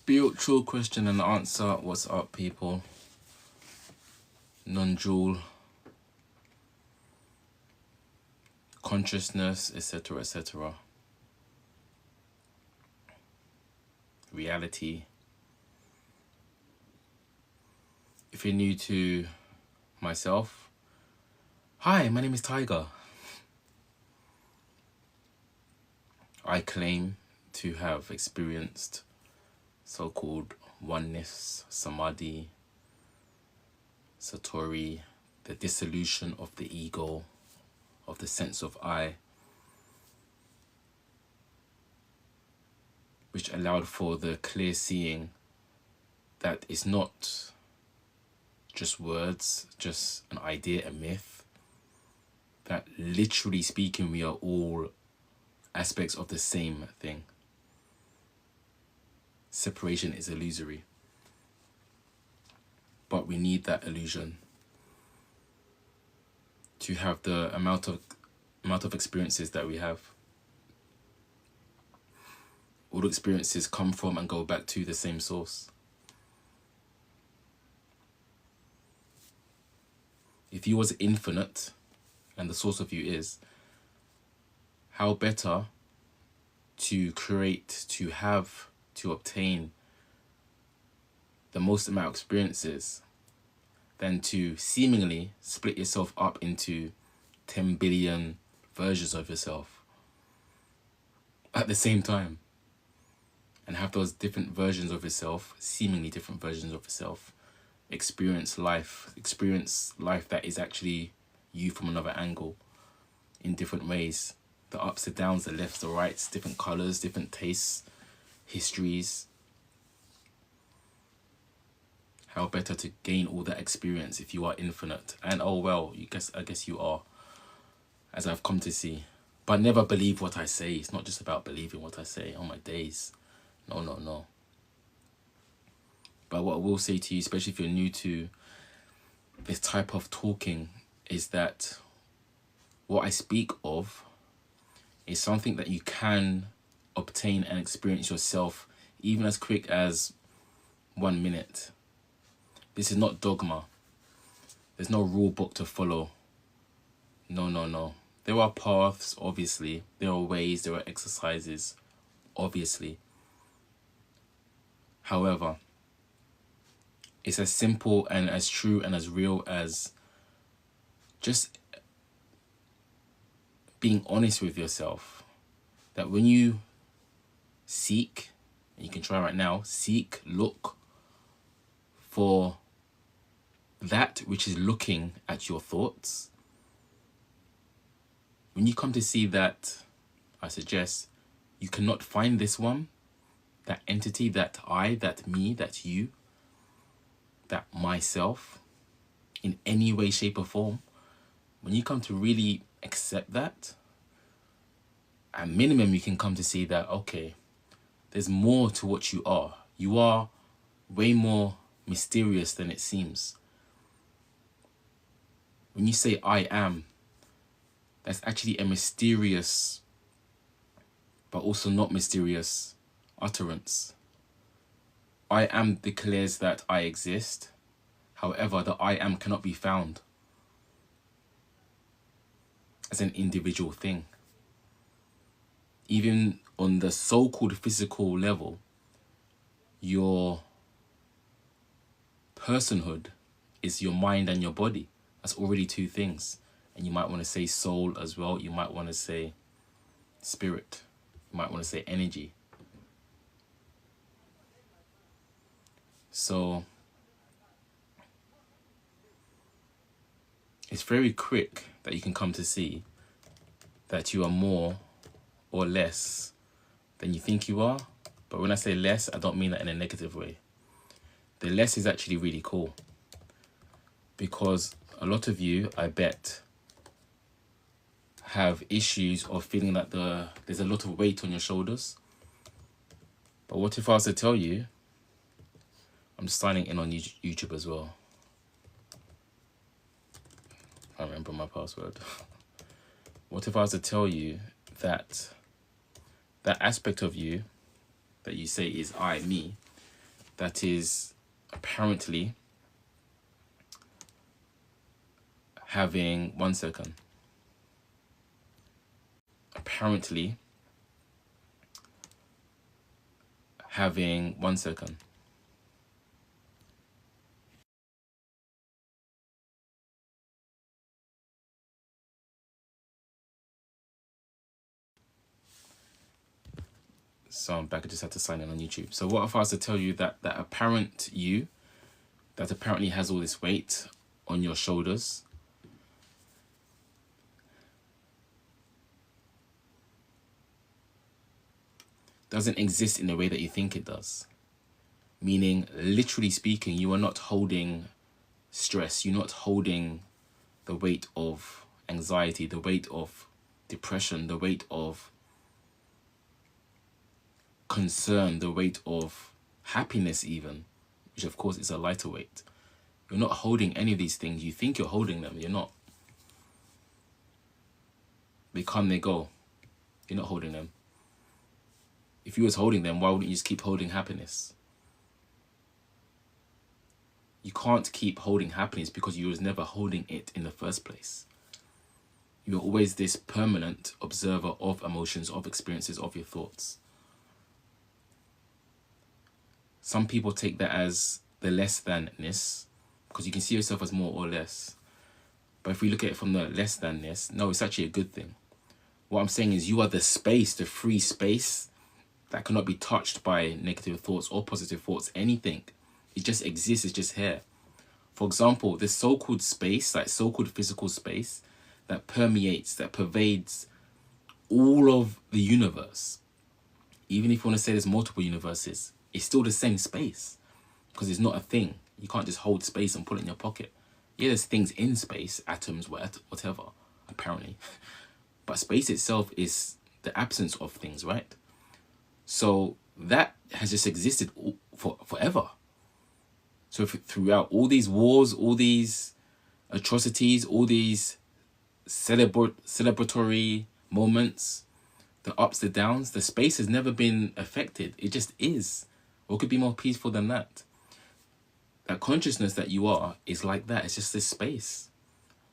Spiritual question and answer. What's up, people? Non-dual consciousness, etc., etc. Reality. If you're new to myself, hi, my name is Tiger. I claim to have experienced so-called oneness, samadhi, satori, the dissolution of the ego, of the sense of I, which allowed for the clear seeing that it's not just words, just an idea, a myth, that literally speaking we are all aspects of the same thing. Separation is illusory, but we need that illusion to have the amount of experiences that we have. All experiences come from and go back to the same source. If you was infinite and the source of you is, how better to create, to have, to obtain the most amount of experiences than to seemingly split yourself up into 10 billion versions of yourself at the same time, and have those different versions of yourself, seemingly different versions of yourself, experience life that is actually you from another angle in different ways. The ups, the downs, the lefts, the rights, different colors, different tastes, histories. How better to gain all that experience if you are infinite. And oh well, I guess you are, as I've come to see. But never believe what I say. It's not just about believing what I say. Oh my days. No. But what I will say to you, especially if you're new to this type of talking, is that what I speak of is something that you can obtain and experience yourself even as quick as 1 minute. This is not dogma. There's no rule book to follow. No. There are paths, obviously. There are ways, there are exercises, obviously. However, it's as simple and as true and as real as just being honest with yourself. That when you seek, and you can try right now, look for that which is looking at your thoughts. When you come to see that, I suggest you cannot find this one, that entity, that I, that me, that you, that myself, in any way, shape or form. When you come to really accept that, at minimum you can come to see that, okay, there's more to what you are. You are way more mysterious than it seems. When you say I am, that's actually a mysterious but also not mysterious utterance. I am declares that I exist. However, the I am cannot be found as an individual thing. Even on the so-called physical level, your personhood is your mind and your body. That's already two things. And you might want to say soul as well. You might want to say spirit. You might want to say energy. So it's very quick that you can come to see that you are more or less than you think you are. But when I say less, I don't mean that in a negative way. The less is actually really cool, because a lot of you, I bet, have issues of feeling that there's a lot of weight on your shoulders. But what if I was to tell you, I'm signing in on YouTube as well. I remember my password. What if I was to tell you that that aspect of you that you say is I, me, that is apparently having, one second, apparently having, one second. So I'm back. I just had to sign in on YouTube. So what if I was to tell you that that apparent you, that apparently has all this weight on your shoulders, doesn't exist in the way that you think it does. Meaning, literally speaking, you are not holding stress. You're not holding the weight of anxiety, the weight of depression, the weight of concern, the weight of happiness even, which of course is a lighter weight. You're not holding any of these things. You think you're holding them. You're not. They come, they go. You're not holding them. If you was holding them, why wouldn't you just keep holding happiness? You can't keep holding happiness because you was never holding it in the first place. You're always this permanent observer of emotions, of experiences, of your thoughts. Some people take that as the less than-ness because you can see yourself as more or less. But if we look at it from the less than-ness, no, it's actually a good thing. What I'm saying is you are the space, the free space that cannot be touched by negative thoughts or positive thoughts, anything. It just exists, it's just here. For example, this so-called space, like so-called physical space, that permeates, that pervades all of the universe. Even if you want to say there's multiple universes, it's still the same space because it's not a thing. You can't just hold space and put it in your pocket. Yeah, there's things in space, atoms, whatever, apparently. But space itself is the absence of things, right? So that has just existed forever. So throughout all these wars, all these atrocities, all these celebratory moments, the ups, the downs, the space has never been affected. It just is. What could be more peaceful than that? That consciousness that you are is like that. It's just this space.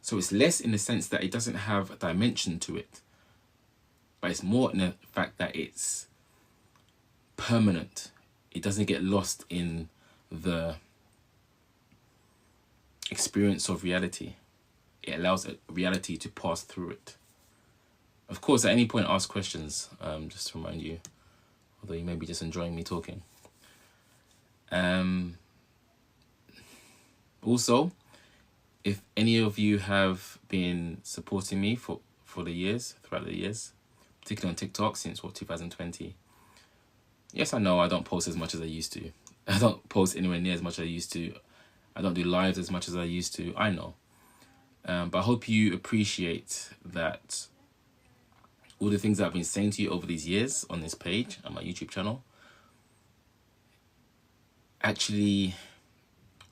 So it's less in the sense that it doesn't have a dimension to it. But it's more in the fact that it's permanent. It doesn't get lost in the experience of reality. It allows reality to pass through it. Of course, at any point, ask questions, just to remind you, although you may be just enjoying me talking. Also, if any of you have been supporting me for the years, throughout the years, particularly on TikTok since 2020, yes, I know I don't post as much as I used to. I don't post anywhere near as much as I used to. I don't do lives as much as I used to. I know. But I hope you appreciate that all the things that I've been saying to you over these years on this page and my YouTube channel actually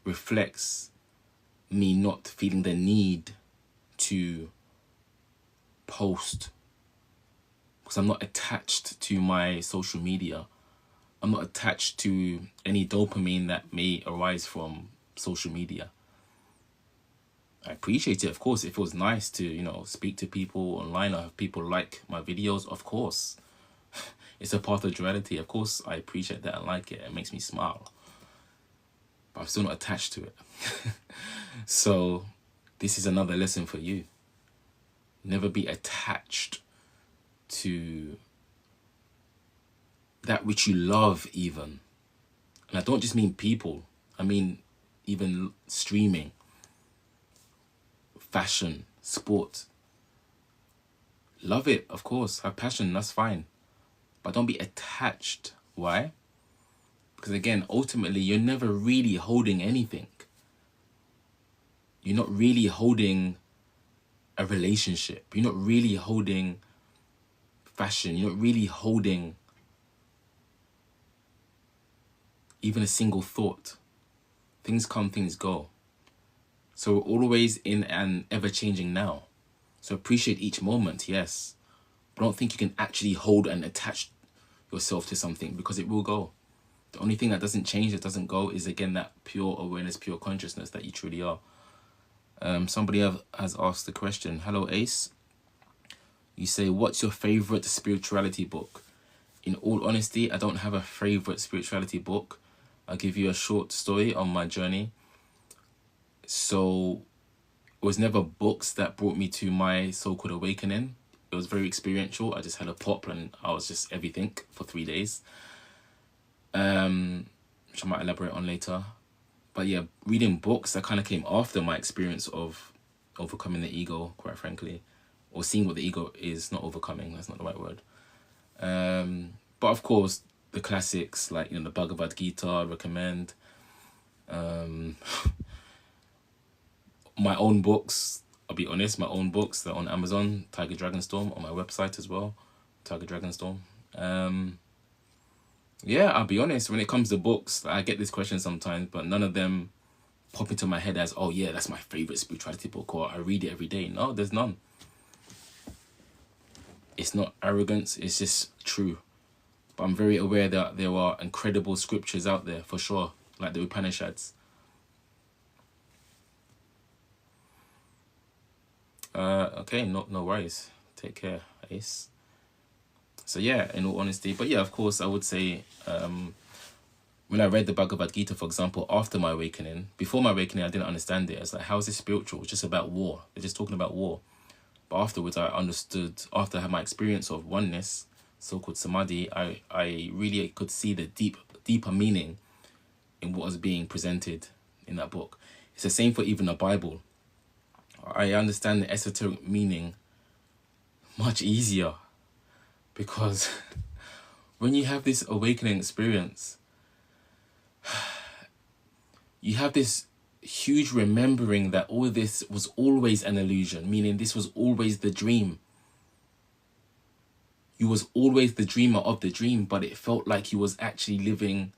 reflects me not feeling the need to post because I'm not attached to my social media. I'm not attached to any dopamine that may arise from social media. I appreciate it, of course. It feels nice to, you know, speak to people online or have people like my videos, of course. It's a part of duality. Of course, I appreciate that and like it. It makes me smile. But I'm still not attached to it. So this is another lesson for you. Never be attached to that which you love even. And I don't just mean people. I mean even streaming, fashion, sport. Love it, of course. Have passion, that's fine. But don't be attached. Why? Because again, ultimately, you're never really holding anything. You're not really holding a relationship. You're not really holding fashion. You're not really holding even a single thought. Things come, things go. So we're always in an ever-changing now. So appreciate each moment, yes. But don't think you can actually hold and attach yourself to something because it will go. The only thing that doesn't change, that doesn't go, is again that pure awareness, pure consciousness that you truly are. Somebody has asked the question. Hello, Ace. You say, what's your favorite spirituality book? In all honesty, I don't have a favorite spirituality book. I'll give you a short story on my journey. So it was never books that brought me to my so-called awakening. It was very experiential. I just had a pop and I was just everything for 3 days. Which I might elaborate on later. But yeah, reading books, that kind of came after my experience of overcoming the ego, quite frankly. Or seeing what the ego is, not overcoming, that's not the right word. But of course, the classics, like, the Bhagavad Gita, I recommend. My own books, I'll be honest, my own books, they're on Amazon, Tiger Dragonstorm, on my website as well, Tiger Dragonstorm. Yeah, I'll be honest, when it comes to books, I get this question sometimes, but none of them pop into my head as, oh yeah, that's my favorite spirituality book, or I read it every day. No, there's none. It's not arrogance, it's just true. But I'm very aware that there are incredible scriptures out there, for sure, like the Upanishads. Okay, no worries. Take care, Ace. So yeah, in all honesty, but yeah, of course, I would say, when I read the Bhagavad Gita, for example, after my awakening, before my awakening, I didn't understand it. I was like, how is this spiritual? It's just about war. They're just talking about war. But afterwards, I understood, after I had my experience of oneness, so-called samadhi, I really could see the deeper meaning in what was being presented in that book. It's the same for even the Bible. I understand the esoteric meaning much easier, because when you have this awakening experience, you have this huge remembering that all this was always an illusion, meaning this was always the dream. You was always the dreamer of the dream, but it felt like you was actually living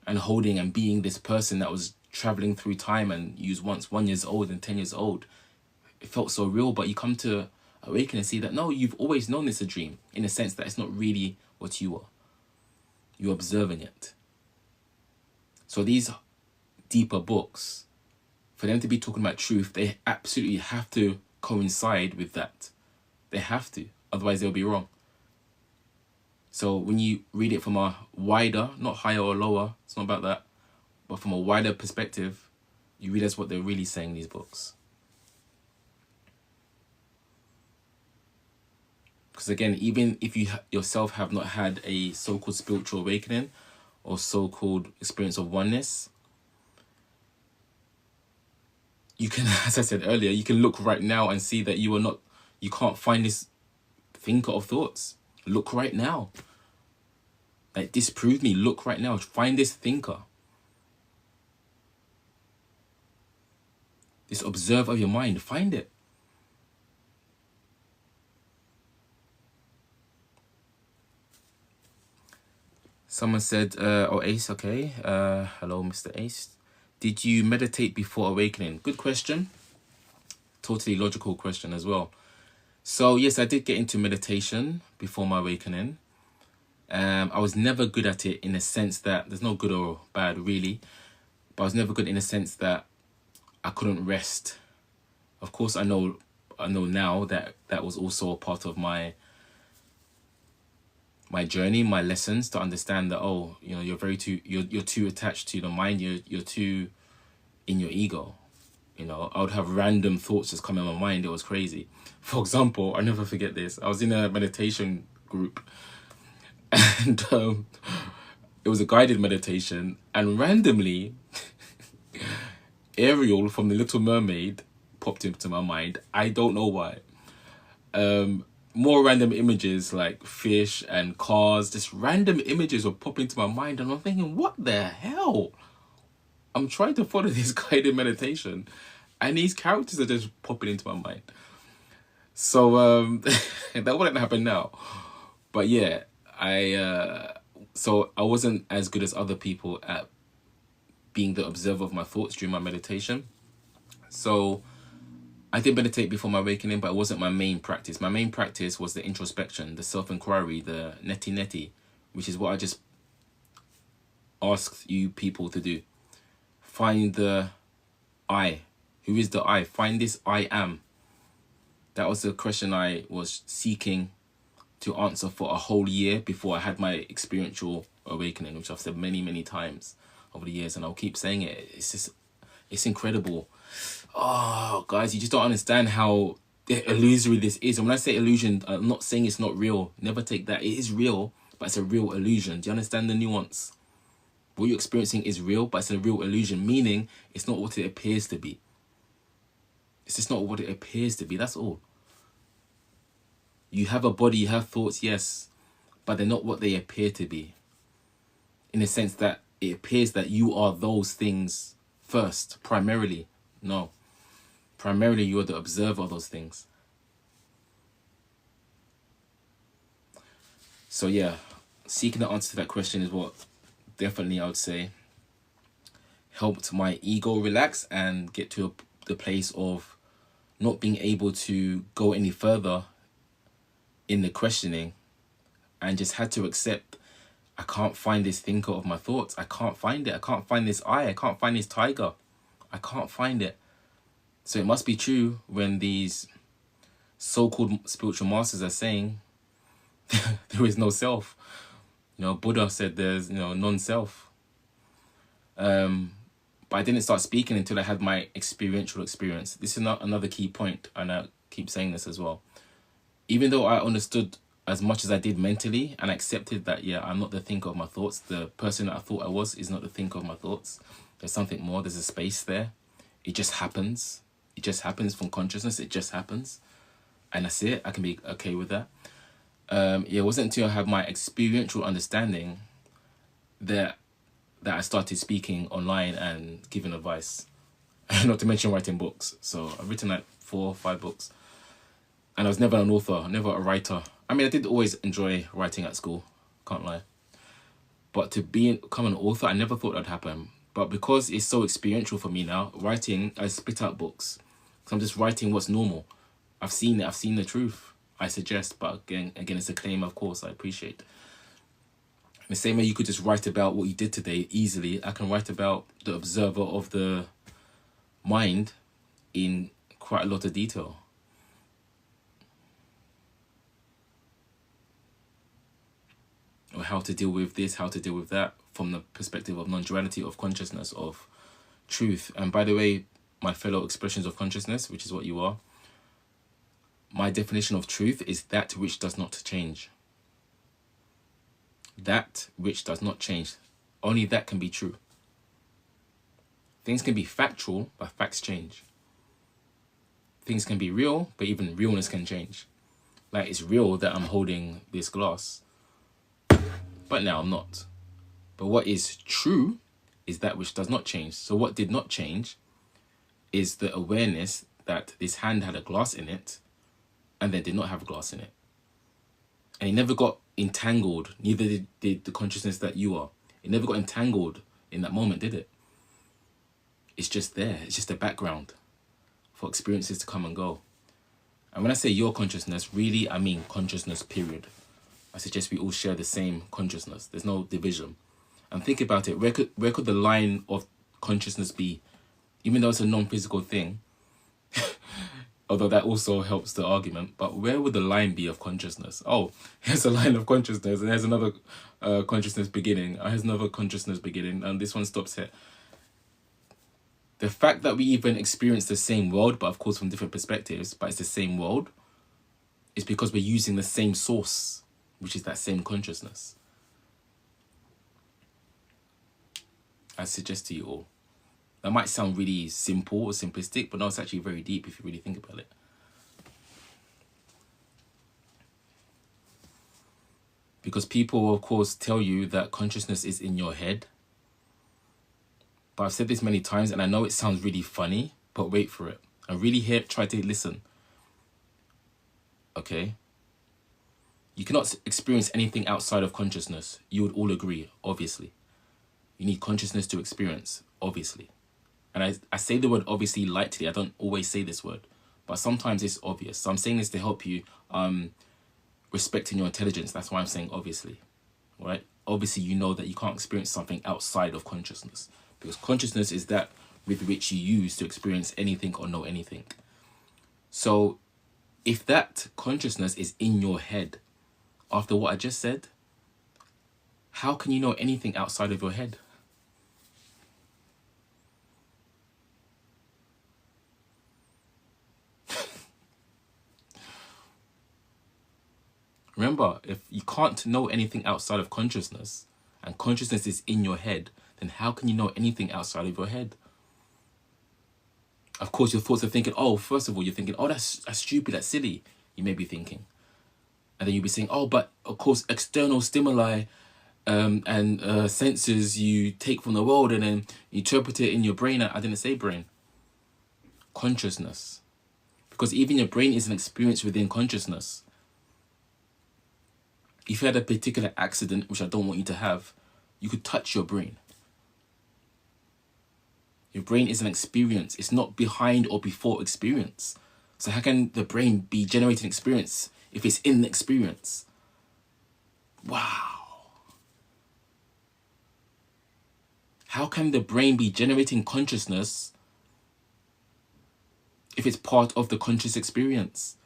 and holding and being this person that was traveling through time, and you was once 1 year old and 10 years old. It felt so real, but you come to awaken and see that no, you've always known it's a dream, in a sense that it's not really what you are. You're observing it. So these deeper books, for them to be talking about truth, they absolutely have to coincide with that. They have to, otherwise they'll be wrong. So when you read it from a wider, not higher or lower, it's not about that, but from a wider perspective, you realize what they're really saying in these books. Because again, even if you yourself have not had a so-called spiritual awakening or so-called experience of oneness, you can, as I said earlier, you can look right now and see that you can't find this thinker of thoughts. Look right now. Like, disprove me. Look right now. Find this thinker. This observer of your mind. Find it. Someone said, oh, Ace, okay. Hello, Mr. Ace. Did you meditate before awakening? Good question. Totally logical question as well. So, yes, I did get into meditation before my awakening. I was never good at it, in a sense that, there's no good or bad really, but I was never good in a sense that I couldn't rest. Of course, I know now that that was also a part of my journey, my lessons, to understand that, oh, you're too attached to the mind, you're too in your ego. I would have random thoughts just come in my mind. It was crazy. For example, I never forget this. I was in a meditation group, and it was a guided meditation, and randomly Ariel from The Little Mermaid popped into my mind. I don't know why. More random images like fish and cars, just random images were popping into my mind, and I'm thinking, what the hell? I'm trying to follow this guided meditation, and these characters are just popping into my mind. So that wouldn't happen now. But yeah, so I wasn't as good as other people at being the observer of my thoughts during my meditation. So I did meditate before my awakening, but it wasn't my main practice. My main practice was the introspection, the self-inquiry, the neti, which is what I just asks you people to do. Find the I. Who is the I? Find this I am. That was the question I was seeking to answer for a whole year before I had my experiential awakening, which I've said many, many times over the years, and I'll keep saying it. It's incredible. Oh, guys, you just don't understand how illusory this is. And when I say illusion, I'm not saying it's not real. Never take that. It is real, but it's a real illusion. Do you understand the nuance? What you're experiencing is real, but it's a real illusion, meaning it's not what it appears to be. It's just not what it appears to be. That's all. You have a body, you have thoughts, yes, but they're not what they appear to be. In the sense that it appears that you are those things first, primarily. No. Primarily, you are the observer of those things. So yeah, seeking the answer to that question is what definitely I would say helped my ego relax and get to the place of not being able to go any further in the questioning, and just had to accept I can't find this thinker of my thoughts. I can't find it. I can't find this I can't find this tiger. I can't find it. So it must be true when these so-called spiritual masters are saying there is no self. You know, Buddha said there's, you know, non-self. But I didn't start speaking until I had my experiential experience. This is not another key point, and I keep saying this as well. Even though I understood as much as I did mentally and accepted that, yeah, I'm not the thinker of my thoughts. The person that I thought I was is not the thinker of my thoughts. There's something more. There's a space there. It just happens. It just happens from consciousness. It just happens. And that's it. I can be okay with that. It wasn't until I had my experiential understanding that I started speaking online and giving advice. Not to mention writing books. So I've written like 4 or 5 books. And I was never an author, never a writer. I mean, I did always enjoy writing at school, can't lie. But to become an author, I never thought that'd happen. But because it's so experiential for me now, writing, I spit out books. So I'm just writing what's normal. I've seen it, I've seen the truth, I suggest. But again, it's a claim, of course, I appreciate. In the same way you could just write about what you did today easily, I can write about the observer of the mind in quite a lot of detail. Or how to deal with this, how to deal with that, from the perspective of non-duality, of consciousness, of truth. And by the way, my fellow expressions of consciousness, which is what you are, my definition of truth is that which does not change. That which does not change. Only that can be true. Things can be factual, but facts change. Things can be real, but even realness can change. Like, it's real that I'm holding this glass, but now I'm not. But what is true is that which does not change. So what did not change is the awareness that this hand had a glass in it and then did not have a glass in it. And it never got entangled, neither did the consciousness that you are. It never got entangled in that moment, did it? It's just there. It's just a background for experiences to come and go. And when I say your consciousness, really, I mean consciousness, period. I suggest we all share the same consciousness. There's no division. And think about it. Where could the line of consciousness be? Even though it's a non-physical thing, although that also helps the argument, but where would the line be of consciousness? Oh, here's a line of consciousness, and there's another consciousness beginning. Here's another consciousness beginning, and this one stops here. The fact that we even experience the same world, but of course from different perspectives, but it's the same world, is because we're using the same source, which is that same consciousness. I suggest to you all. That might sound really simple or simplistic, but no, it's actually very deep if you really think about it. Because people will, of course, tell you that consciousness is in your head. But I've said this many times, and I know it sounds really funny, but wait for it. And really try to listen. Okay? You cannot experience anything outside of consciousness. You would all agree, obviously. You need consciousness to experience, obviously. And I say the word obviously lightly. I don't always say this word, but sometimes it's obvious. So I'm saying this to help you respecting your intelligence. That's why I'm saying obviously, all right? obviously you know that you can't experience something outside of consciousness, because consciousness is that with which you use to experience anything or know anything. So if that consciousness is in your head, after what I just said, how can you know anything outside of your head? Remember, if you can't know anything outside of consciousness, and consciousness is in your head, then how can you know anything outside of your head? Of course, your thoughts are thinking, oh, first of all, you're thinking, oh, that's stupid, that's silly. You may be thinking. And then you'll be saying, oh, but of course, external stimuli and senses you take from the world and then you interpret it in your brain. I didn't say brain. Consciousness. Because even your brain is an experience within consciousness. If you had a particular accident, which I don't want you to have, you could touch your brain. Your brain is an experience. It's not behind or before experience. So how can the brain be generating experience if it's in the experience? Wow. How can the brain be generating consciousness if it's part of the conscious experience?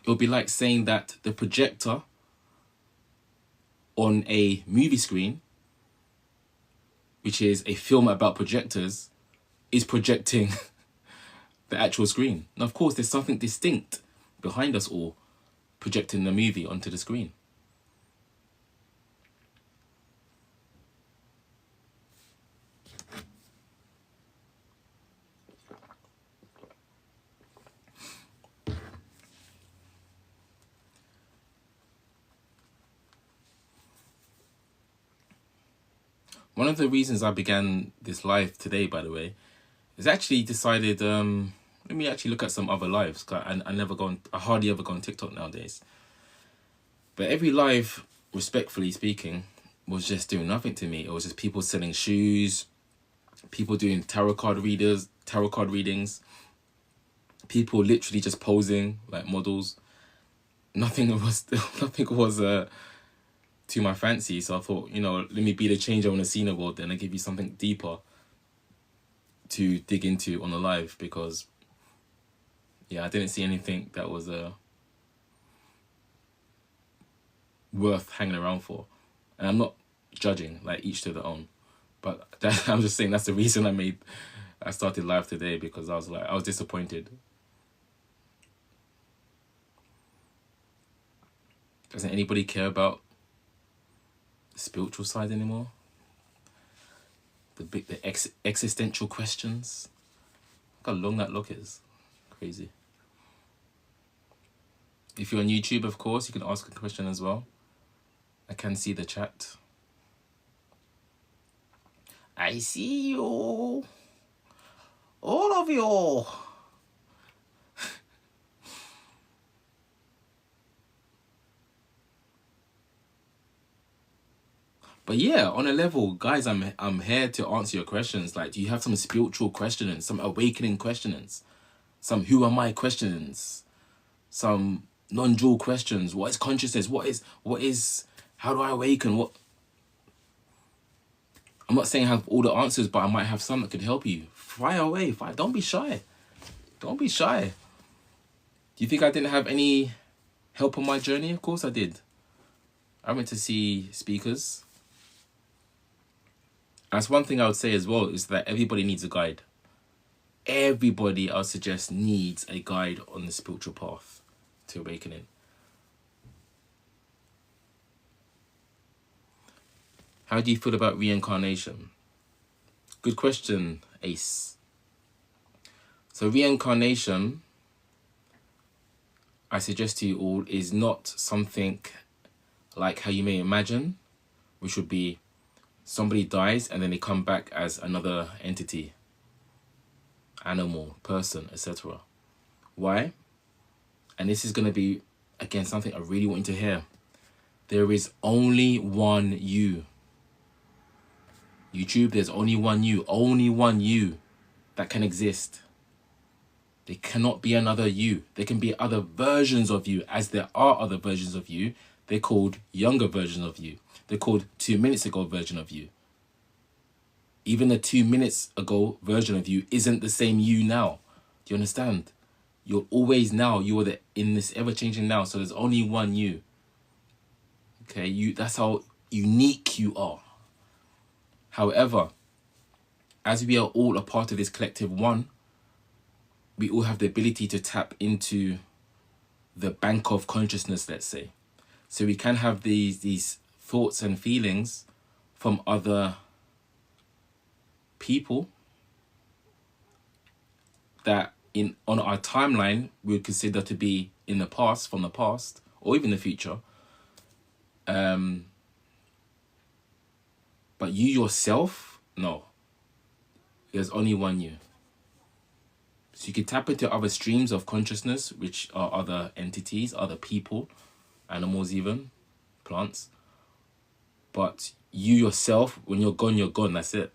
It would be like saying that the projector on a movie screen, which is a film about projectors, is projecting the actual screen. Now, of course, there's something distinct behind us all projecting the movie onto the screen. One of the reasons I began this live today, by the way, is actually decided, let me actually look at some other lives. I hardly ever go on TikTok nowadays. But every live, respectfully speaking, was just doing nothing to me. It was just people selling shoes, people doing tarot card readings, people literally just posing like models. Nothing was to my fancy, so I thought, let me be the change I want to see in the world, then I give you something deeper to dig into on the live, because I didn't see anything that was worth hanging around for. And I'm not judging, like each to their own, but I'm just saying that's the reason I started live today, because I was disappointed. Doesn't anybody care about the spiritual side anymore? The existential questions. Look how long that look is. Crazy. If you're on YouTube, of course, you can ask a question as well. I can see the chat. I see you. All of you. But yeah, on a level, guys, I'm here to answer your questions. Like, do you have some spiritual questionings, some awakening questionings, some who am I questionings, some non-dual questions? What is consciousness? What is how do I awaken? What? I'm not saying I have all the answers, but I might have some that could help you. Fire away. Don't be shy. Don't be shy. Do you think I didn't have any help on my journey? Of course I did. I went to see speakers. That's one thing I would say as well, is that everybody needs a guide. Everybody, I would suggest, needs a guide on the spiritual path to awakening. How do you feel about reincarnation? Good question, Ace. So reincarnation, I suggest to you all, is not something like how you may imagine, which would be somebody dies and then they come back as another entity, animal, person, etc. Why? And this is going to be, again, something I really want you to hear. There is only one you. YouTube, there's only one you that can exist. There cannot be another you. There can be other versions of you, as there are other versions of you. They're called younger versions of you. They're called 2 minutes ago version of you. Even the 2 minutes ago version of you isn't the same you now. Do you understand? You're always now. You are in this ever-changing now. So there's only one you. Okay, that's how unique you are. However, as we are all a part of this collective one, we all have the ability to tap into the bank of consciousness, let's say. So we can have these thoughts and feelings from other people that on our timeline we would consider to be in the past, from the past, or even the future. But you yourself, no. There's only one you. So you can tap into other streams of consciousness, which are other entities, other people, animals even, plants. But you yourself, when you're gone, that's it.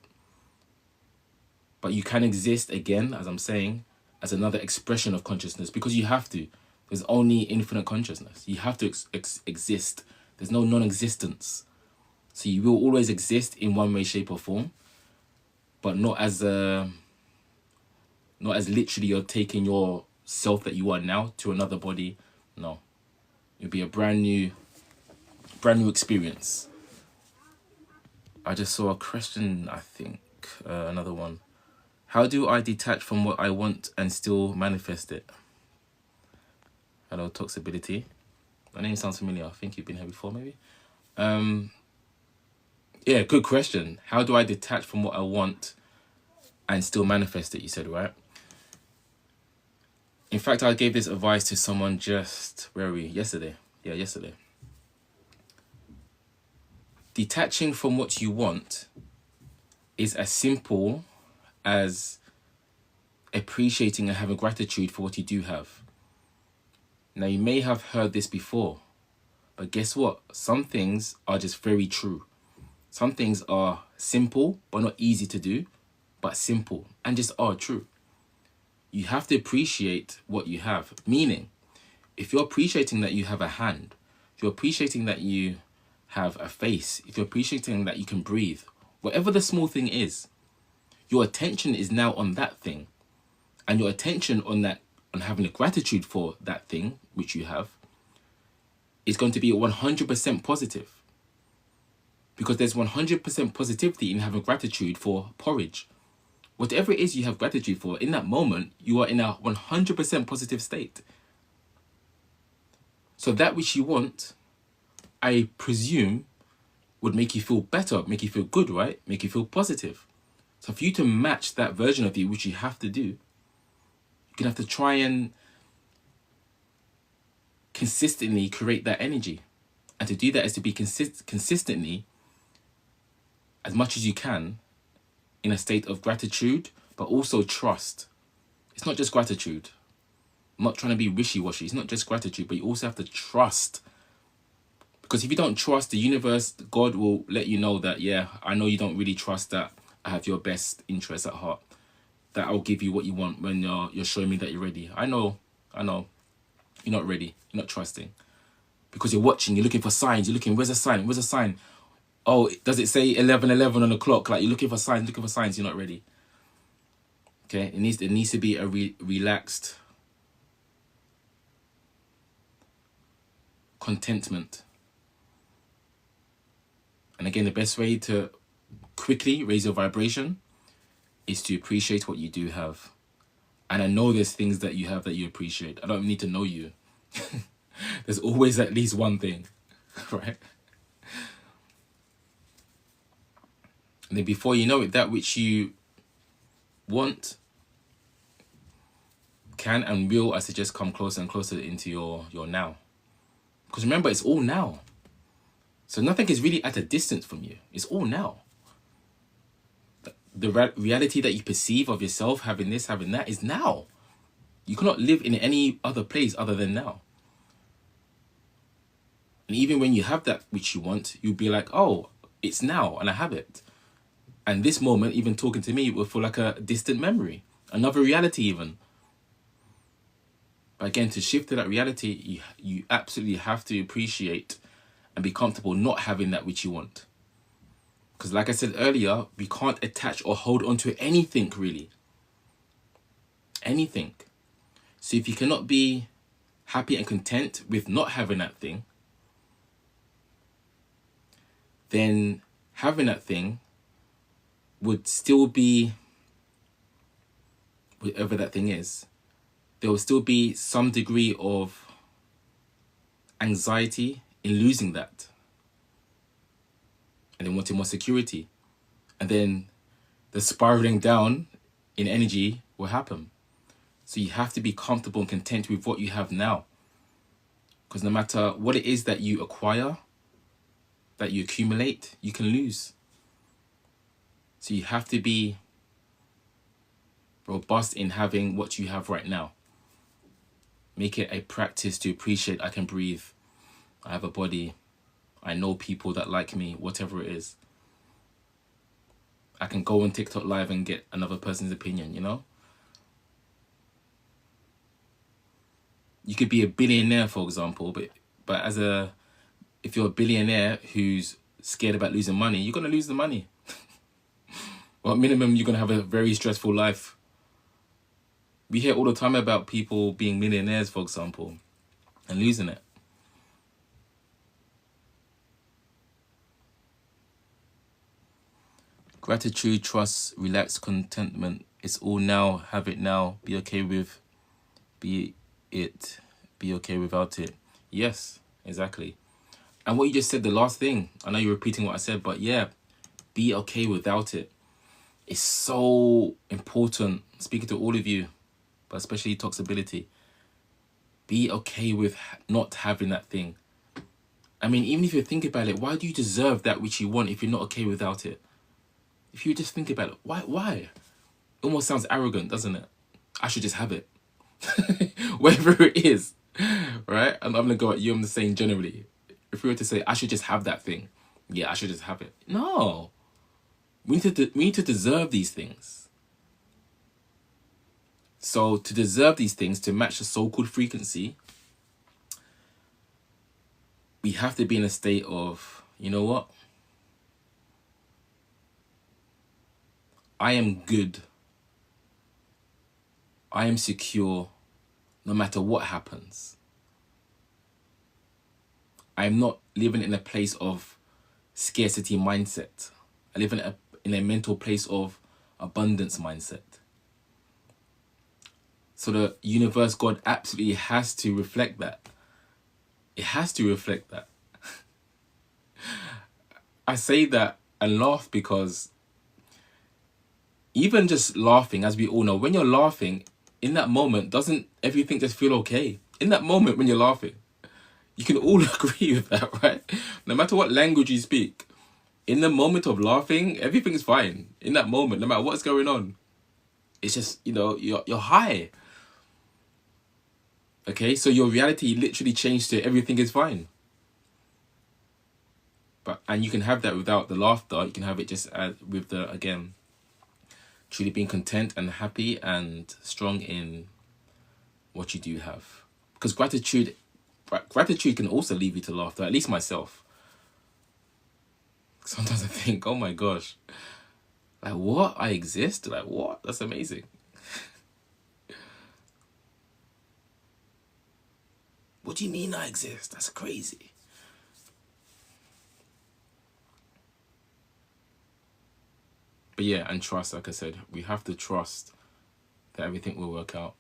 But you can exist again, as I'm saying, as another expression of consciousness, because you have to. There's only infinite consciousness. You have to exist. There's no non-existence. So you will always exist in one way, shape or form, but not as literally you're taking your self that you are now to another body. No, it'll be a brand new experience. I just saw a question, I think, another one. How do I detach from what I want and still manifest it? Hello, Toxicability. My name sounds familiar. I think you've been here before, maybe. Yeah, good question. How do I detach from what I want and still manifest it, you said, right? In fact, I gave this advice to someone just, where are we? Yesterday. Yeah, yesterday. Detaching from what you want is as simple as appreciating and having gratitude for what you do have. Now, you may have heard this before, but guess what? Some things are just very true. Some things are simple, but not easy to do, but simple and just are true. You have to appreciate what you have. Meaning, if you're appreciating that you have a hand, if you're appreciating that you have a face, if you're appreciating that you can breathe, whatever the small thing is, your attention is now on that thing. And your attention on having a gratitude for that thing, which you have, is going to be 100% positive. Because there's 100% positivity in having gratitude for porridge. Whatever it is you have gratitude for, in that moment, you are in a 100% positive state. So that which you want, I presume, would make you feel better, make you feel good, right? Make you feel positive. So for you to match that version of you, which you have to do, you're going to have to try and consistently create that energy. And to do that is to be consistently, as much as you can, in a state of gratitude, but also trust. It's not just gratitude. I'm not trying to be wishy-washy. It's not just gratitude, but you also have to trust. Because if you don't trust the universe, God will let you know that, yeah, I know you don't really trust that I have your best interests at heart. That I'll give you what you want when you're showing me that you're ready. I know. You're not ready. You're not trusting. Because you're watching, you're looking for signs. You're looking, where's the sign? Where's the sign? Oh, does it say 11:11 on the clock? Like, you're looking for signs, you're not ready. Okay, it needs to be a relaxed contentment. And again, the best way to quickly raise your vibration is to appreciate what you do have. And I know there's things that you have that you appreciate. I don't need to know you. There's always at least one thing, right? And then before you know it, that which you want can and will, I suggest, come closer and closer into your now. Because remember, it's all now. So nothing is really at a distance from you. It's all now. The reality that you perceive of yourself, having this, having that, is now. You cannot live in any other place other than now. And even when you have that which you want, you'll be like, oh, it's now and I have it. And this moment, even talking to me, will feel like a distant memory. Another reality even. But again, to shift to that reality, you absolutely have to appreciate and be comfortable not having that which you want. Because like I said earlier, we can't attach or hold on to anything really. Anything. So if you cannot be happy and content with not having that thing, then having that thing would still be, whatever that thing is, there will still be some degree of anxiety in losing that. And then wanting more security. And then the spiraling down in energy will happen. So you have to be comfortable and content with what you have now. Because no matter what it is that you acquire, that you accumulate, you can lose. So you have to be robust in having what you have right now. Make it a practice to appreciate I can breathe. I have a body. I know people that like me, whatever it is. I can go on TikTok live and get another person's opinion, you know? You could be a billionaire, for example, but if you're a billionaire who's scared about losing money, you're going to lose the money. Well, at minimum, you're going to have a very stressful life. We hear all the time about people being millionaires, for example, and losing it. Gratitude, trust, relax, contentment. It's all now. Have it now. Be okay with be okay without it. Yes, exactly. And what you just said, the last thing, I know you're repeating what I said, but yeah, be okay without it. It's so important. Speaking to all of you, but especially toxicity. Be okay with not having that thing. I mean, even if you think about it, why do you deserve that which you want if you're not okay without it? If you just think about it, why? It almost sounds arrogant, doesn't it? I should just have it. Whatever it is, right? And I'm going to go at you, I'm just saying generally. If we were to say, I should just have that thing. Yeah, I should just have it. No. We need to deserve these things. So to deserve these things, to match the so-called frequency, we have to be in a state of, you know what? I am good. I am secure no matter what happens. I am not living in a place of scarcity mindset. I live in a mental place of abundance mindset. So the universe, God, absolutely has to reflect that. It has to reflect that. I say that and laugh because even just laughing, as we all know, when you're laughing, in that moment, doesn't everything just feel okay? In that moment when you're laughing, you can all agree with that, right? No matter what language you speak, in the moment of laughing, everything's fine. In that moment, no matter what's going on, it's just, you know, you're high. Okay, so your reality literally changed to everything is fine. And you can have that without the laughter. You can have it just with the, again, truly being content and happy and strong in what you do have. Because gratitude can also lead you to laughter, at least myself. Sometimes I think, oh my gosh, like what? I exist? Like what? That's amazing. What do you mean I exist? That's crazy. But yeah, and trust, like I said, we have to trust that everything will work out.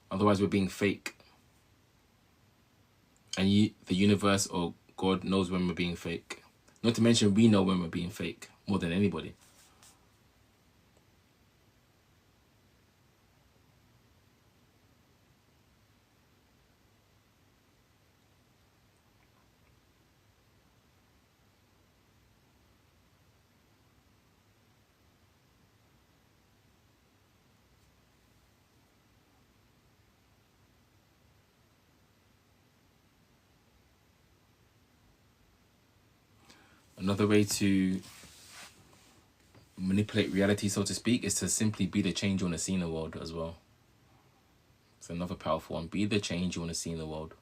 Otherwise, we're being fake. And the universe or God knows when we're being fake. Not to mention, we know when we're being fake more than anybody. Another way to manipulate reality, so to speak, is to simply be the change you want to see in the world as well. It's another powerful one. Be the change you want to see in the world.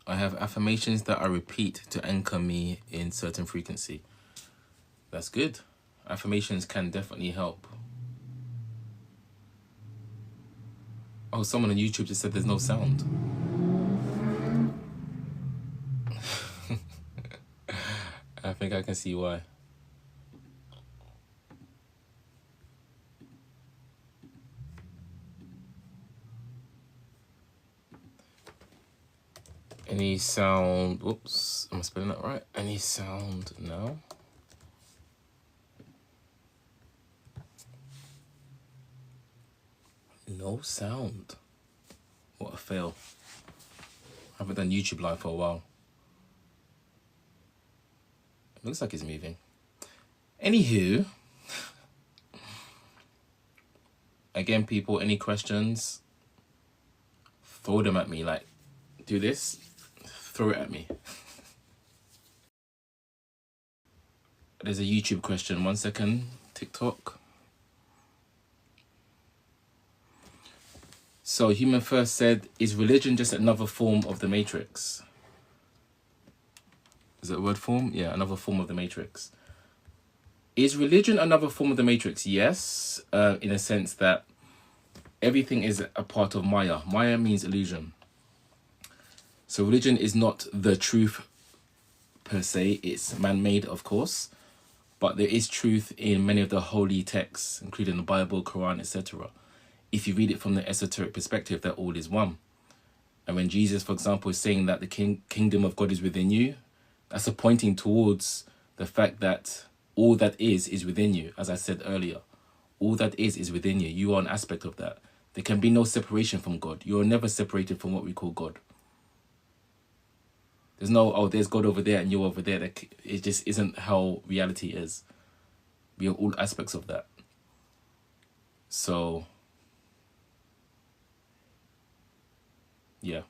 I have affirmations that I repeat to anchor me in certain frequency. That's good. Affirmations can definitely help. Oh, someone on YouTube just said there's no sound. I think I can see why. Any sound? Whoops, am I spelling that right? Any sound? No. No sound. What a fail. I haven't done YouTube live for a while. It looks like it's moving. Anywho, again, people, any questions, throw them at me. Like, do this, throw it at me. There's a YouTube question. 1 second. TikTok. So Human First said, is religion just another form of the Matrix? Is that a word form? Yeah, another form of the Matrix. Is religion another form of the Matrix? Yes, in a sense that everything is a part of Maya. Maya means illusion. So religion is not the truth per se. It's man-made, of course. But there is truth in many of the holy texts, including the Bible, Quran, etc. If you read it from the esoteric perspective, that all is one. And when Jesus, for example, is saying that the kingdom of God is within you, that's a pointing towards the fact that all that is within you. As I said earlier, all that is within you. You are an aspect of that. There can be no separation from God. You are never separated from what we call God. There's no, oh, there's God over there and you're over there. It just isn't how reality is. We are all aspects of that. So, yeah.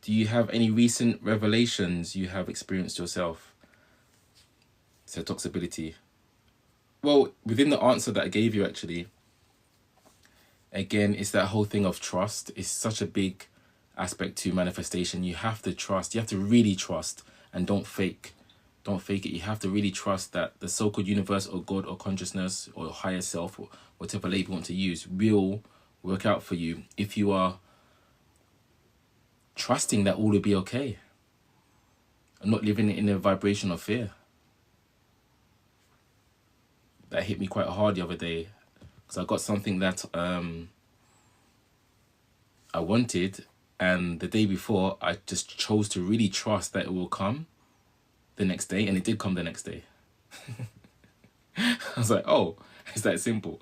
Do you have any recent revelations you have experienced yourself? So, toxicity. Well, within the answer that I gave you, actually, again, it's that whole thing of trust. It's such a big aspect to manifestation. You have to trust. You have to really trust and don't fake. Don't fake it. You have to really trust that the so-called universe or God or consciousness or higher self or whatever label you want to use will work out for you if you are trusting that all will be okay and not living in a vibration of fear. That hit me quite hard the other day because I got something that I wanted, and the day before I just chose to really trust that it will come the next day, and it did come the next day. I was like, oh, it's that simple.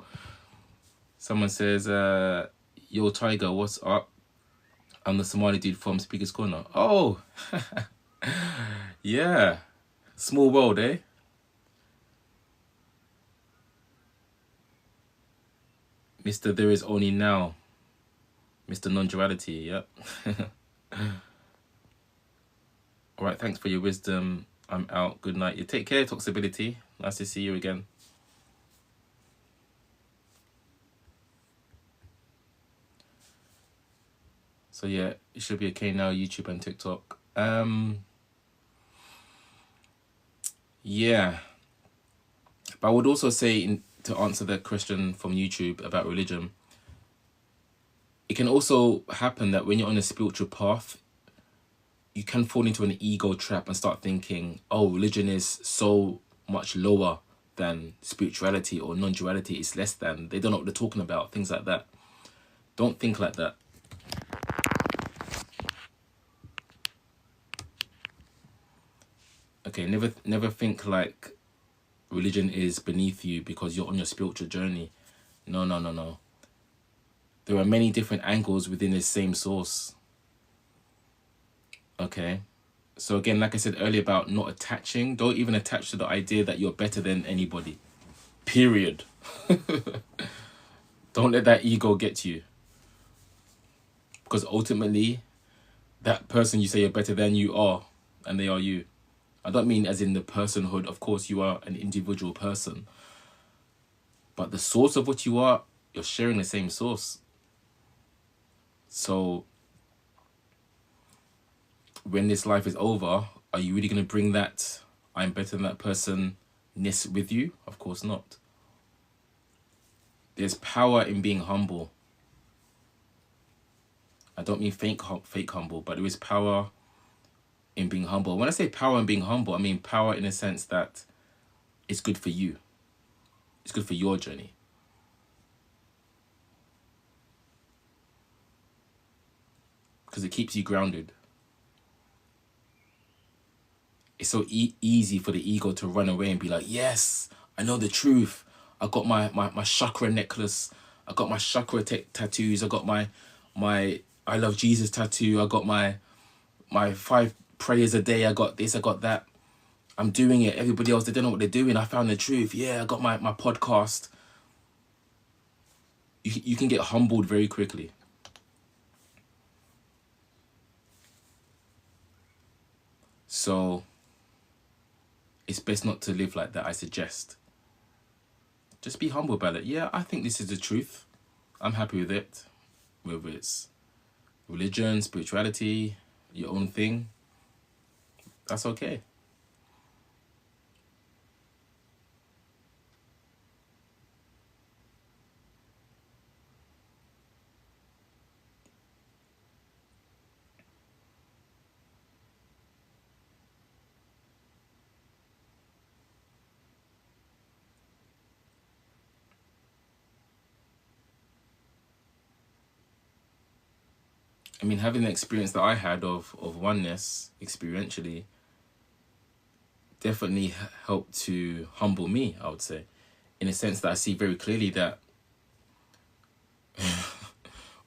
Someone says, yo, Tiger, what's up? I'm the Somali dude from Speaker's Corner. Oh, yeah. Small world, eh? Mr. There Is Only Now. Mr. Nonduality, yep. All right, thanks for your wisdom. I'm out. Good night. You take care, Toxicity. Nice to see you again. So yeah, it should be okay now, YouTube and TikTok. Yeah. But I would also say, to answer that question from YouTube about religion, it can also happen that when you're on a spiritual path, you can fall into an ego trap and start thinking, oh, religion is so much lower than spirituality, or non-duality is less than. They don't know what they're talking about, things like that. Don't think like that. Okay, never think like religion is beneath you because you're on your spiritual journey. No. There are many different angles within the same source. Okay. So again, like I said earlier about not attaching, don't even attach to the idea that you're better than anybody. Period. Don't let that ego get you. Because ultimately, that person you say you're better than, you are, and they are you. I don't mean as in the personhood. Of course, you are an individual person. But the source of what you are, you're sharing the same source. So when this life is over, are you really going to bring that I'm better than that person-ness with you? Of course not. There's power in being humble. I don't mean fake humble, but there is power in being humble. When I say power in being humble, I mean power in the sense that it's good for you. It's good for your journey. Because it keeps you grounded. It's so easy for the ego to run away and be like, yes, I know the truth. I got my chakra necklace. I got my chakra tattoos. I got my I love Jesus tattoo. I got my 5 prayers a day. I got this. I got that. I'm doing it. Everybody else, they don't know what they're doing. I found the truth. Yeah, I got my podcast. You can get humbled very quickly. So it's best not to live like that, I suggest. Just be humble about it. Yeah, I think this is the truth. I'm happy with it. Whether it's religion, spirituality, your own thing, that's okay. I mean, having the experience that I had of oneness experientially definitely helped to humble me, I would say, in a sense that I see very clearly that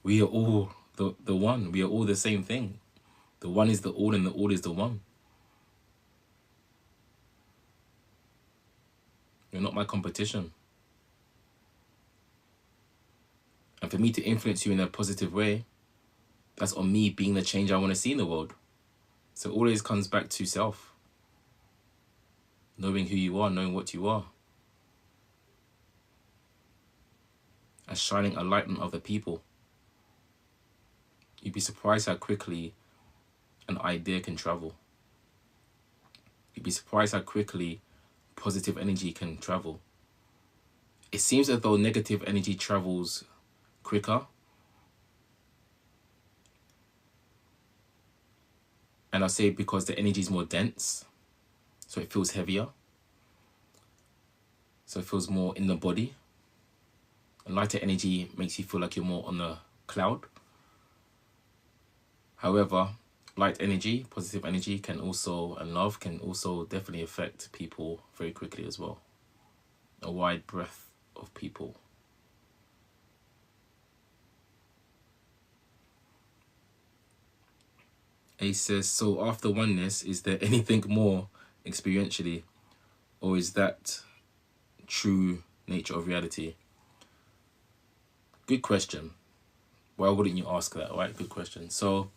we are all the one. We are all the same thing. The one is the all and the all is the one. You're not my competition. And for me to influence you in a positive way, that's on me being the change I want to see in the world. So it always comes back to self. Knowing who you are, knowing what you are. And shining a light on other people. You'd be surprised how quickly an idea can travel. You'd be surprised how quickly positive energy can travel. It seems as though negative energy travels quicker. And I'll say because the energy is more dense, so it feels heavier. So it feels more in the body. And lighter energy makes you feel like you're more on the cloud. However, light energy, positive energy can also, and love can also definitely affect people very quickly as well. A wide breadth of people. Ace says, so after oneness, is there anything more experientially? Or is that true nature of reality? Good question. Why wouldn't you ask that, right? Good question. So,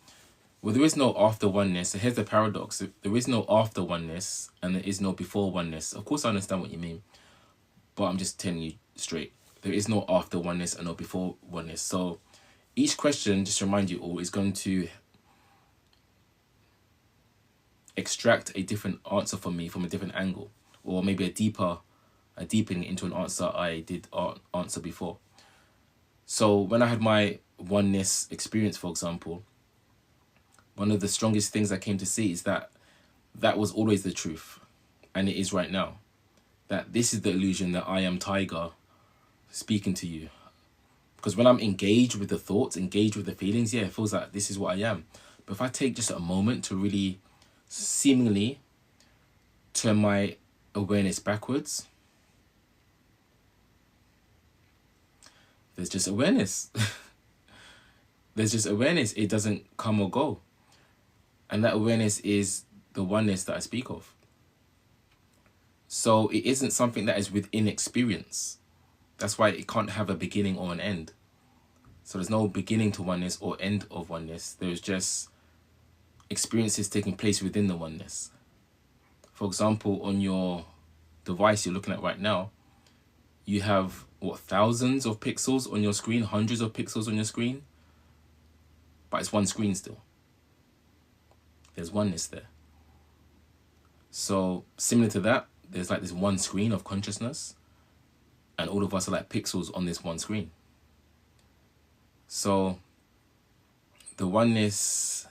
well, there is no after oneness. So here's the paradox. There is no after oneness and there is no before oneness. Of course, I understand what you mean. But I'm just telling you straight. There is no after oneness and no before oneness. So each question, just to remind you all, is going to extract a different answer from me from a different angle, or maybe a deepening into an answer I did answer before. So when I had my oneness experience, for example, one of the strongest things I came to see is that that was always the truth, and it is right now. That this is the illusion that I am Tiger speaking to you. Because when I'm engaged with the thoughts, engaged with the feelings, yeah, it feels like this is what I am. But if I take just a moment to really seemingly turn my awareness backwards, there's just awareness. There's just awareness. It doesn't come or go. And that awareness is the oneness that I speak of. So it isn't something that is within experience. That's why it can't have a beginning or an end. So there's no beginning to oneness or end of oneness. There's just experiences taking place within the oneness. For example, on your device you're looking at right now, you have, what, thousands of pixels on your screen, hundreds of pixels on your screen. but it's one screen still. There's oneness there. So similar to that, there's like this one screen of consciousness, and all of us are like pixels on this one screen. So the oneness,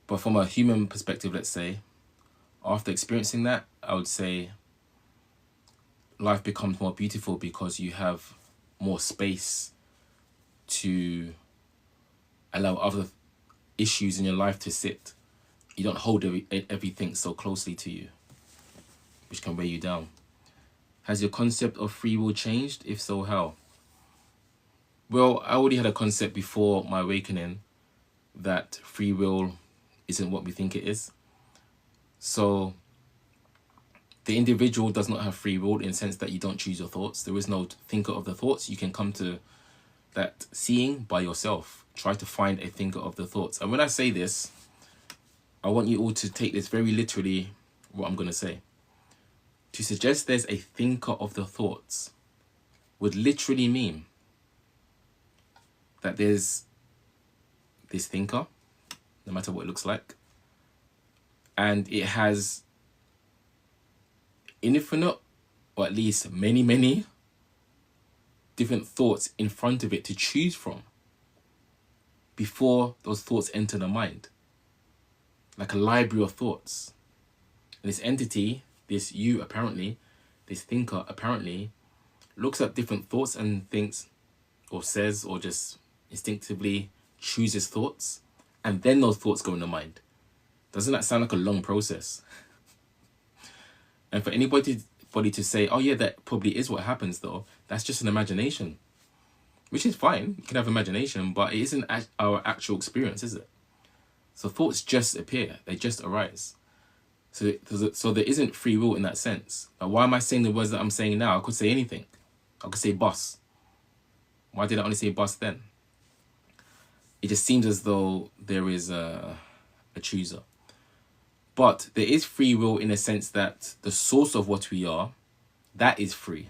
but from a human perspective, let's say, after experiencing that, I would say life becomes more beautiful because you have more space to allow other issues in your life to sit. You don't hold everything so closely to you, which can weigh you down. Has your concept of free will changed? If so, how? Well, I already had a concept before my awakening that free will isn't what we think it is. So the individual does not have free will in the sense that you don't choose your thoughts. There is no thinker of the thoughts. You can come to that seeing by yourself. Try to find a thinker of the thoughts. And when I say this, I want you all to take this very literally, what I'm going to say. To suggest there's a thinker of the thoughts would literally mean that there's this thinker, no matter what it looks like, and it has infinite, or at least many, many different thoughts in front of it to choose from before those thoughts enter the mind. Like a library of thoughts. And this entity, this you apparently, this thinker apparently, looks at different thoughts and thinks, or says, or just instinctively chooses thoughts, and then those thoughts go in the mind. Doesn't that sound like a long process? And for anybody to say, oh yeah, that probably is what happens though, that's just an imagination. Which is fine, you can have imagination, but it isn't our actual experience, is it? So thoughts just appear, they just arise. So there isn't free will in that sense. Now, why am I saying the words that I'm saying now? I could say anything. I could say bus. Why did I only say bus then? It just seems as though there is a chooser. But there is free will in a sense that the source of what we are, that is free.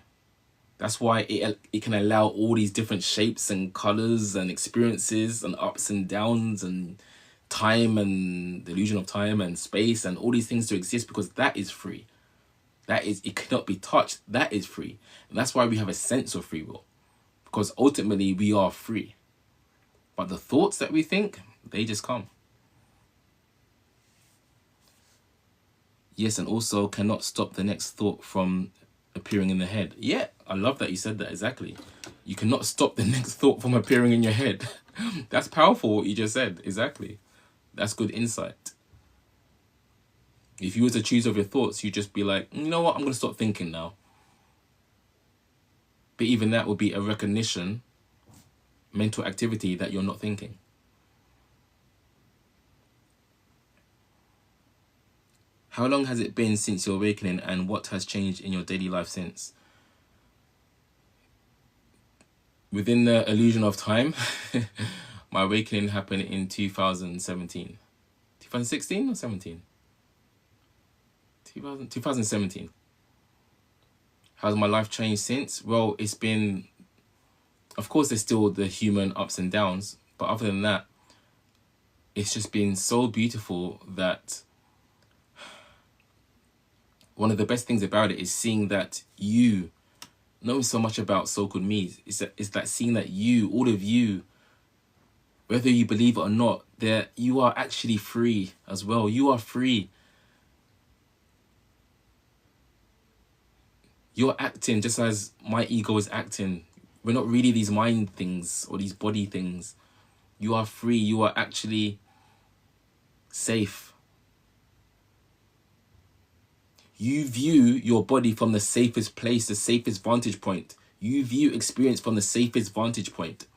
That's why it can allow all these different shapes and colors and experiences and ups and downs and time and the illusion of time and space and all these things to exist, because that is free. That is, it cannot be touched. That is free. And that's why we have a sense of free will, because ultimately we are free. But the thoughts that we think, they just come. Yes, and also cannot stop the next thought from appearing in the head. Yeah, I love that you said that, exactly. You cannot stop the next thought from appearing in your head. That's powerful what you just said, exactly. That's good insight. If you were to choose of your thoughts, you'd just be like, you know what, I'm going to stop thinking now. But even that would be a recognition, mental activity, that you're not thinking. How long has it been since your awakening, and what has changed in your daily life since? Within the illusion of time, my awakening happened in 2017. 2016 or 17? 2017. How's my life changed since? Well, it's been, of course, there's still the human ups and downs, but other than that, it's just been so beautiful that one of the best things about it is seeing that you, not so much about so-called me, it's that seeing that you, all of you, whether you believe it or not, that you are actually free as well. You are free. You're acting just as my ego is acting. We're not really these mind things or these body things. You are free. You are actually safe. You view your body from the safest place, the safest vantage point. You view experience from the safest vantage point.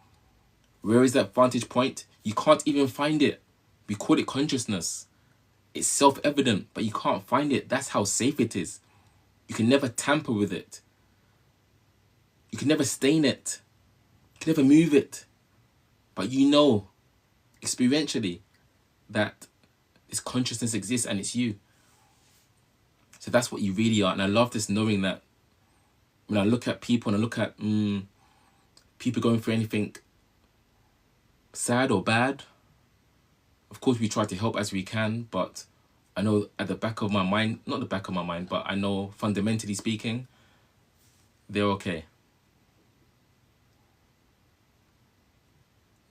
Where is that vantage point? You can't even find it. We call it consciousness. It's self-evident, but you can't find it. That's how safe it is. You can never tamper with it. You can never stain it. You can never move it. But you know, experientially, that this consciousness exists and it's you. So that's what you really are. And I love this, knowing that when I look at people and I look at people going through anything sad or bad. Of course, we try to help as we can, but I know at the back of my mind, not the back of my mind, but I know fundamentally speaking, they're okay.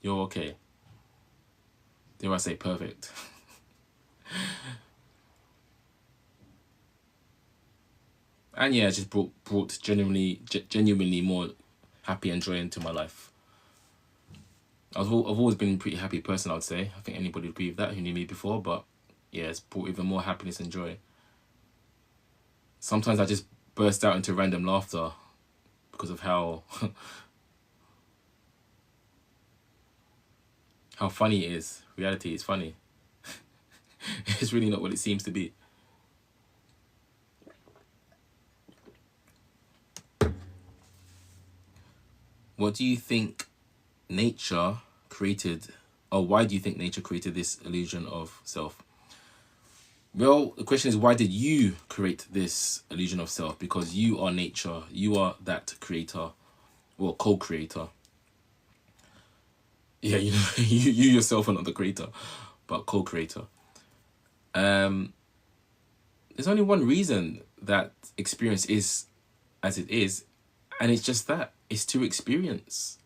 You're okay. Dare I say perfect. And yeah, it just brought genuinely more happy and joy into my life. I've always been a pretty happy person, I would say. I think anybody would agree with that who knew me before, but yeah, it's brought even more happiness and joy. Sometimes I just burst out into random laughter because of how how funny it is. Reality is funny. It's really not what it seems to be. What do you think nature created, or why do you think nature created this illusion of self? Well, the question is, why did you create this illusion of self? Because you are nature. You are that creator, well, co-creator. Yeah, you know, you yourself are not the creator, but co-creator. There's only one reason that experience is as it is, and it's just that. It's to experience.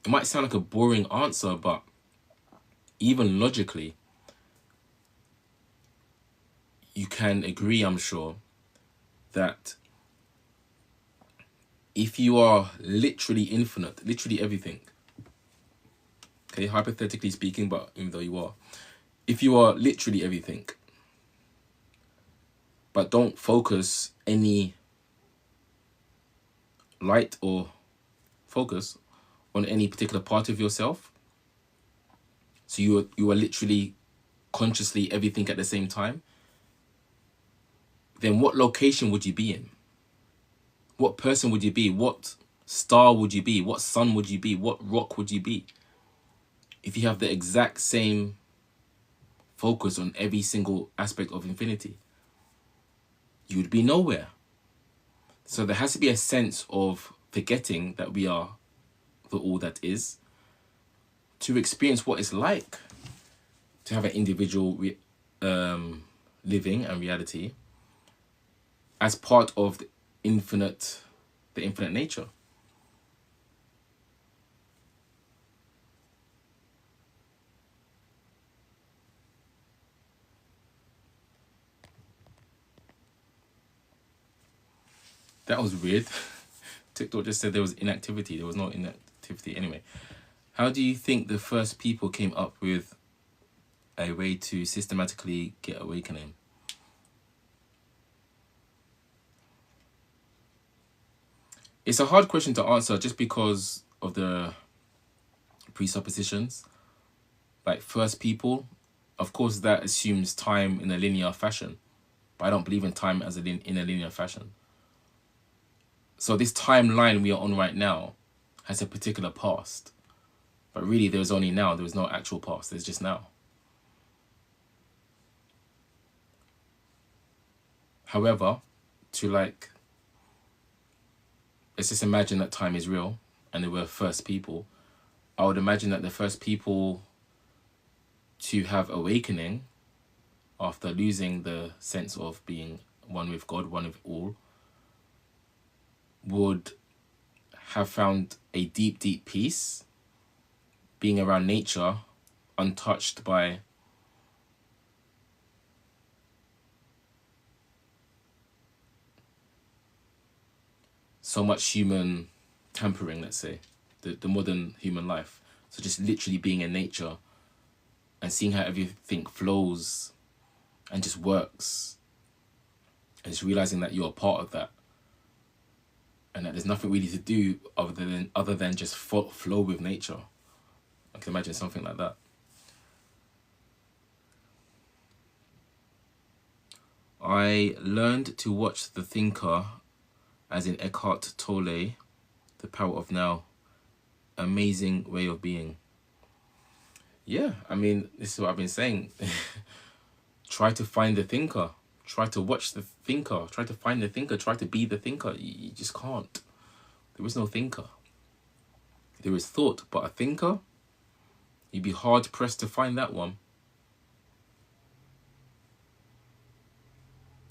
It might sound like a boring answer, but even logically, you can agree, I'm sure, that if you are literally infinite, literally everything, okay, hypothetically speaking, but even though you are, if you are literally everything, but don't focus any light or focus on any particular part of yourself, so you are literally consciously everything at the same time, then what location would you be in? What person would you be? What star would you be? What sun would you be? What rock would you be? If you have the exact same focus on every single aspect of infinity, you would be nowhere. So there has to be a sense of forgetting that we are the all that is, to experience what it's like to have an individual living and reality as part of the infinite nature. That was weird. TikTok just said there was inactivity. There was no inactivity. Anyway, how do you think the first people came up with a way to systematically get awakening? It's a hard question to answer just because of the presuppositions. Like first people, of course, that assumes time in a linear fashion, but I don't believe in time as in a linear fashion. So this timeline we are on right now has a particular past, but really there's only now. There is no actual past. There's just now. However, let's just imagine that time is real and there were first people. I would imagine that the first people to have awakening after losing the sense of being one with God, one with all, would have found a deep, deep peace being around nature, untouched by so much human tampering, let's say, the modern human life. So just literally being in nature and seeing how everything flows and just works, and just realizing that you're a part of that, and that there's nothing really to do other than just flow with nature. I can imagine something like that. I learned to watch The Thinker, as in Eckhart Tolle, The Power of Now. Amazing way of being. Yeah, I mean, this is what I've been saying. Try to find the thinker. Try to watch the thinker. Try to find the thinker. Try to be the thinker. You just can't. There is no thinker. There is thought, but a thinker, you'd be hard pressed to find that one.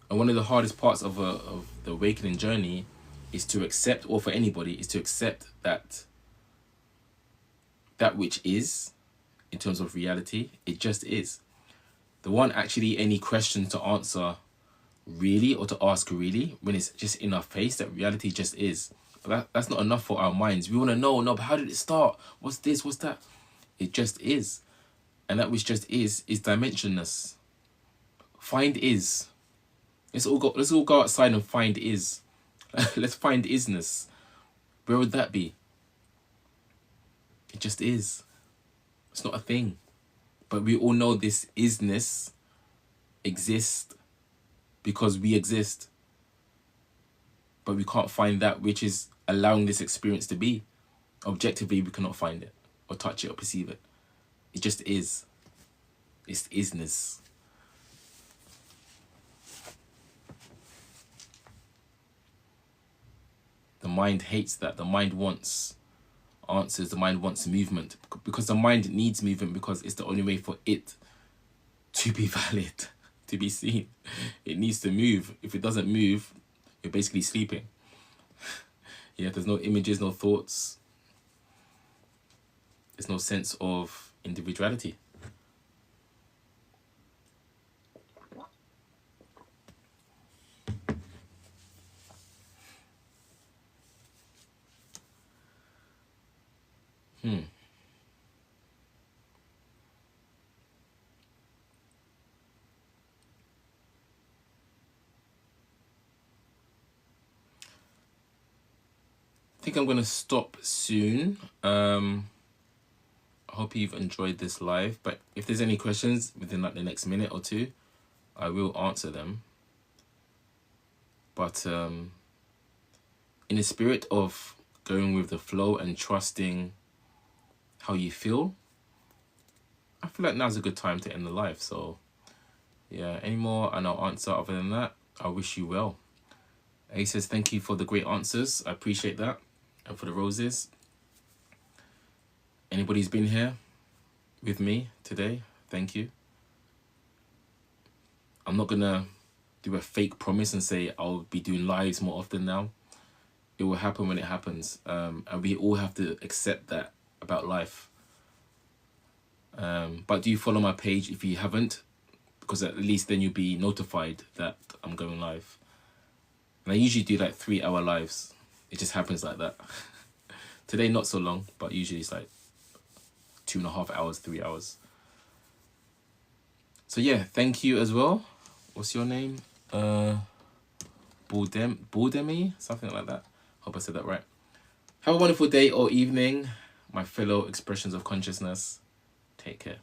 And one of the hardest parts of the awakening journey is to accept, or for anybody, is to accept that which is, in terms of reality, it just is. There weren't actually any questions to answer really, or to ask really, when it's just in our face that reality just is. But that's not enough for our minds. We want to know, no, but how did it start? What's this? What's that? It just is. And that which just is dimensionless. Find is. Let's all go outside and find is. Let's find isness. Where would that be? It just is. It's not a thing. But we all know this isness exists because we exist. But we can't find that which is allowing this experience to be. Objectively, we cannot find it, or touch it, or perceive it. It just is. It's isness. The mind hates that. The mind wants answers. The mind wants movement. Because the mind needs movement, because it's the only way for it to be valid, to be seen. It needs to move. If it doesn't move, you're basically sleeping. Yeah, there's no images, no thoughts. There's no sense of individuality. I think I'm going to stop soon. I hope you've enjoyed this live, but if there's any questions within like the next minute or two, I will answer them. But in the spirit of going with the flow and trusting how you feel, I feel like now's a good time to end the live. So yeah, any more and I'll answer. Other than that, I wish you well. He says, thank you for the great answers. I appreciate that. And for the roses. Anybody who's been here with me today, thank you. I'm not going to do a fake promise and say I'll be doing lives more often now. It will happen when it happens. And we all have to accept that about life. But do follow my page if you haven't, because at least then you'll be notified that I'm going live. And I usually do like 3-hour lives. It just happens like that. Today, not so long, but usually it's like 2.5 hours, 3 hours. So yeah, thank you as well. What's your name? Baldemi? Something like that. Hope I said that right. Have a wonderful day or evening, my fellow expressions of consciousness. Take care.